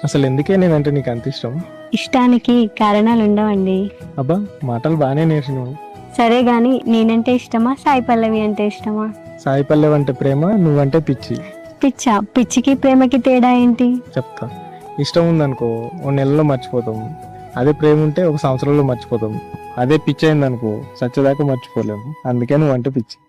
అసలు ఎందుకే నేనంటే నీకు అంత ఇష్టం? ఇష్టానికి కారణాలు ఉండవండి. అబ్బా, మాటలు బాగానే నేర్చినావు. సరే గాని నేనంటే ఇష్టమా సాయి పల్లవి అంటే ఇష్టమా? సాయి పల్లవి అంటే ప్రేమ, నువ్వంటే పిచ్చి. పిచ్చా? పిచ్చికి ప్రేమకి తేడా ఏంటి? చెప్తా. ఇష్టం ఉందనుకో ఓ నెలలో మర్చిపోతాం. అదే ప్రేమ ఉంటే ఒక సంవత్సరంలో మర్చిపోతాం. అదే పిచ్చి అయిందనుకో సచ్చేదాకా మర్చిపోలేము. అందుకే నువ్వంటే పిచ్చి.